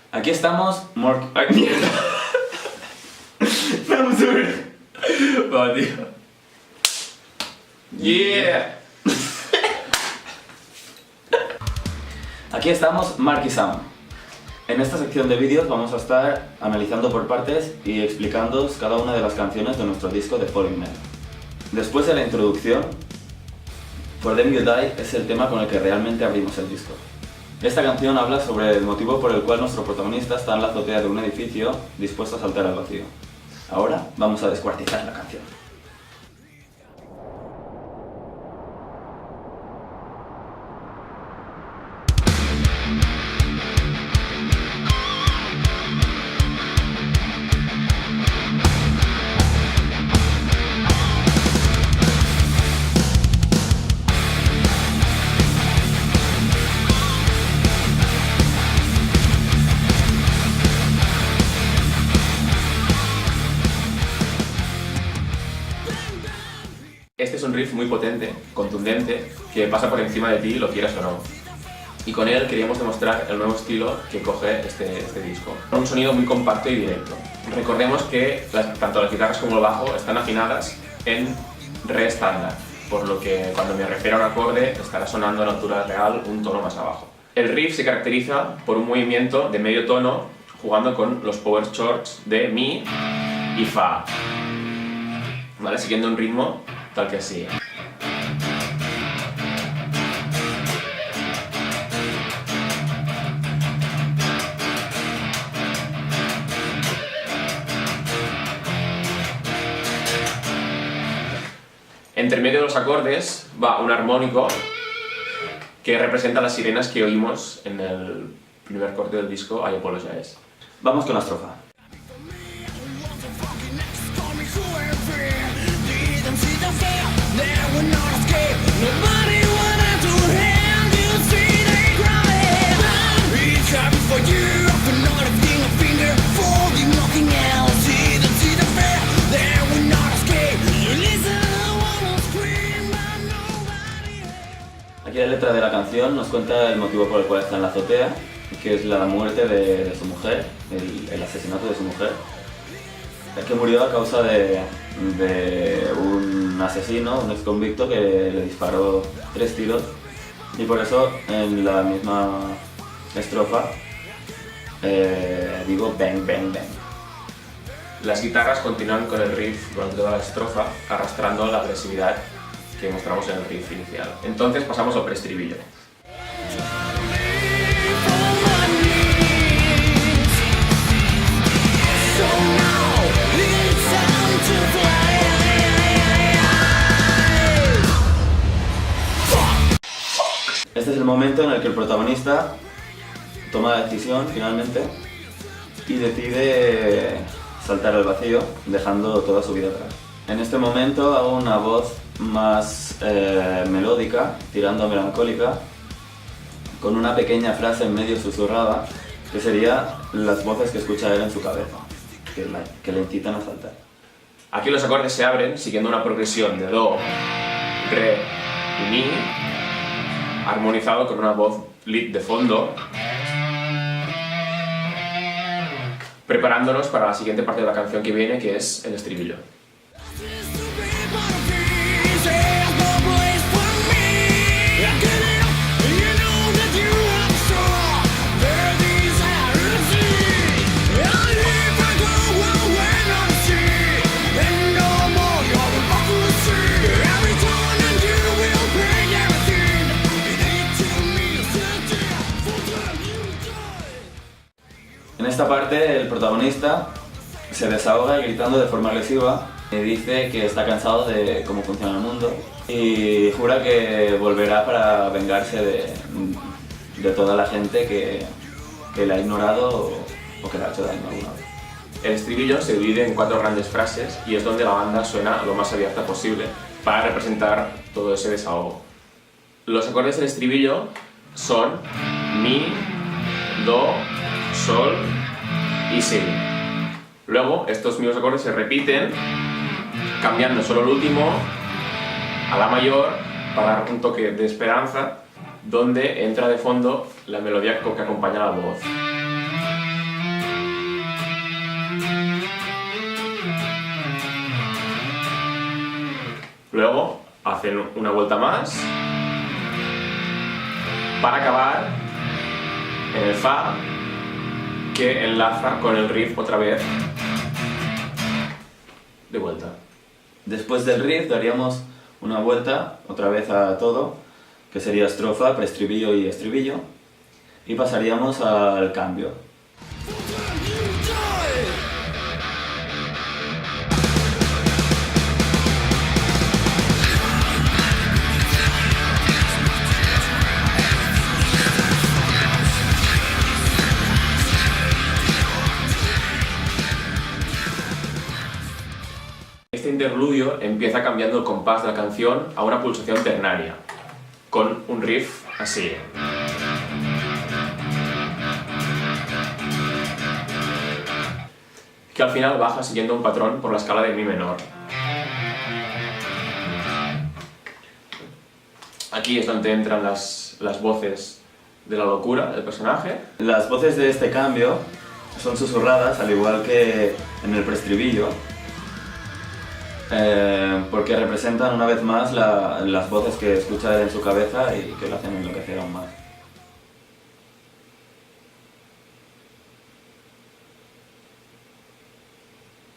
Aquí estamos, ¡Ay, mierda! ¡Vamos a ver! Va, tío. Yeah. Aquí estamos, Mark y Sam. En esta sección de vídeos vamos a estar analizando por partes y explicándoos cada una de las canciones de nuestro disco de Falling Men. Después de la introducción, For Them You Die es el tema con el que realmente abrimos el disco. Esta canción habla sobre el motivo por el cual nuestro protagonista está en la azotea de un edificio dispuesto a saltar al vacío. Ahora vamos a descuartizar la canción. Este es un riff muy potente, contundente, que pasa por encima de ti, lo quieras o no. Y con él queríamos demostrar el nuevo estilo que coge este disco. Un sonido muy compacto y directo. Recordemos que tanto las guitarras como el bajo están afinadas en re estándar, por lo que cuando me refiero a un acorde estará sonando a la altura real un tono más abajo. El riff se caracteriza por un movimiento de medio tono jugando con los power chords de Mi y Fa, ¿vale? Siguiendo un ritmo tal que así. Entre medio de los acordes va un armónico que representa las sirenas que oímos en el primer corte del disco I Apologize. Vamos con la estrofa. Aquí la letra de la canción nos cuenta el motivo por el cual está en la azotea, que es la muerte de su mujer, el asesinato de su mujer, que murió a causa de un asesino, un exconvicto que le disparó 3 tiros, y por eso en la misma estrofa digo bang bang bang. Las guitarras continúan con el riff durante toda la estrofa, arrastrando la agresividad que mostramos en el riff inicial. Entonces pasamos al preestribillo. Este es el momento en el que el protagonista toma la decisión finalmente y decide saltar al vacío, dejando toda su vida atrás. En este momento hago una voz más melódica, tirando a melancólica, con una pequeña frase en medio susurrada, que sería las voces que escucha él en su cabeza, que le incitan a saltar. Aquí los acordes se abren siguiendo una progresión de Do, Re y Mi, armonizado con una voz lead de fondo, preparándonos para la siguiente parte de la canción que viene, que es el estribillo. En esta parte el protagonista se desahoga gritando de forma agresiva y dice que está cansado de cómo funciona el mundo y jura que volverá para vengarse de toda la gente que le ha ignorado o que le ha hecho daño alguna vez. El estribillo se divide en 4 grandes frases y es donde la banda suena lo más abierta posible para representar todo ese desahogo. Los acordes del estribillo son Mi, Do, Sol y Si. Luego estos mismos acordes se repiten cambiando solo el último a La mayor para dar un toque de esperanza donde entra de fondo la melodía que acompaña la voz. Luego hacen una vuelta más para acabar en el Fa, que enlaza con el riff otra vez de vuelta. Después del riff daríamos una vuelta otra vez a todo, que sería estrofa, preestribillo y estribillo, y pasaríamos al cambio. Este interludio empieza cambiando el compás de la canción a una pulsación ternaria, con un riff así. Que al final baja siguiendo un patrón por la escala de mi menor. Aquí es donde entran las voces de la locura del personaje. Las voces de este cambio son susurradas, al igual que en el preestribillo, porque representan una vez más las voces que escucha en su cabeza y que lo hacen enloquecer aún más.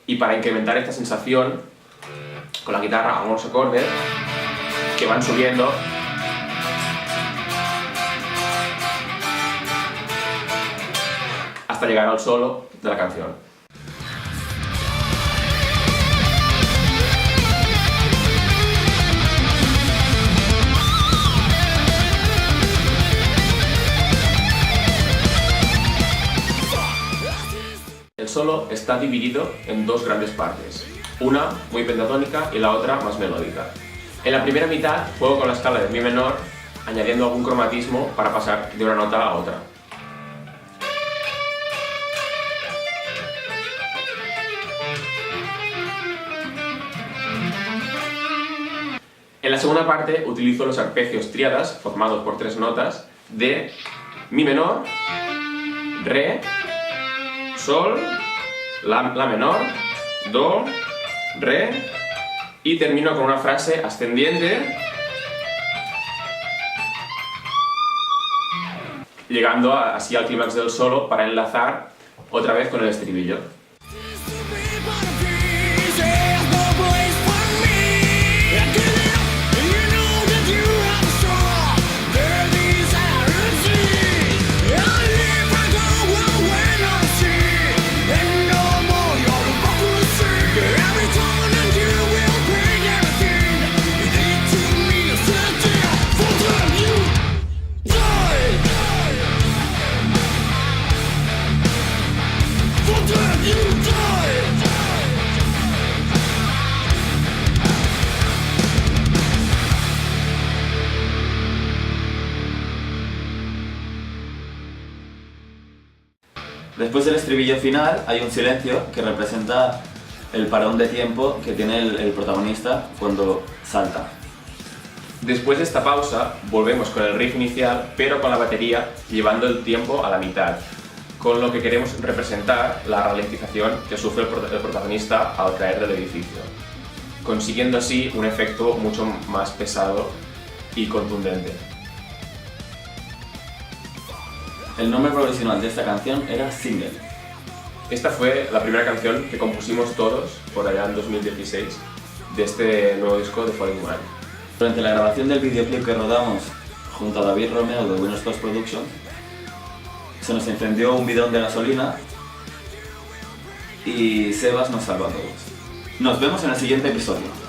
Y para incrementar esta sensación, con la guitarra hago unos acordes que van subiendo hasta llegar al solo de la canción. El solo está dividido en dos grandes partes, una muy pentatónica y la otra más melódica. En la primera mitad juego con la escala de mi menor, añadiendo algún cromatismo para pasar de una nota a otra. En la segunda parte utilizo los arpegios tríadas formados por tres notas de mi menor, re, sol, la menor, do, re, y termino con una frase ascendiente, llegando así al clímax del solo para enlazar otra vez con el estribillo. Después del estribillo final hay un silencio que representa el parón de tiempo que tiene el protagonista cuando salta. Después de esta pausa volvemos con el riff inicial, pero con la batería llevando el tiempo a la mitad, con lo que queremos representar la ralentización que sufre el protagonista al caer del edificio, consiguiendo así un efecto mucho más pesado y contundente. El nombre provisional de esta canción era Single. Esta fue la primera canción que compusimos todos por allá en 2016 de este nuevo disco de Falling Man. Durante la grabación del videoclip que rodamos junto a David Romeo de Winners Post Production, se nos incendió un bidón de gasolina y Sebas nos salva a todos. Nos vemos en el siguiente episodio.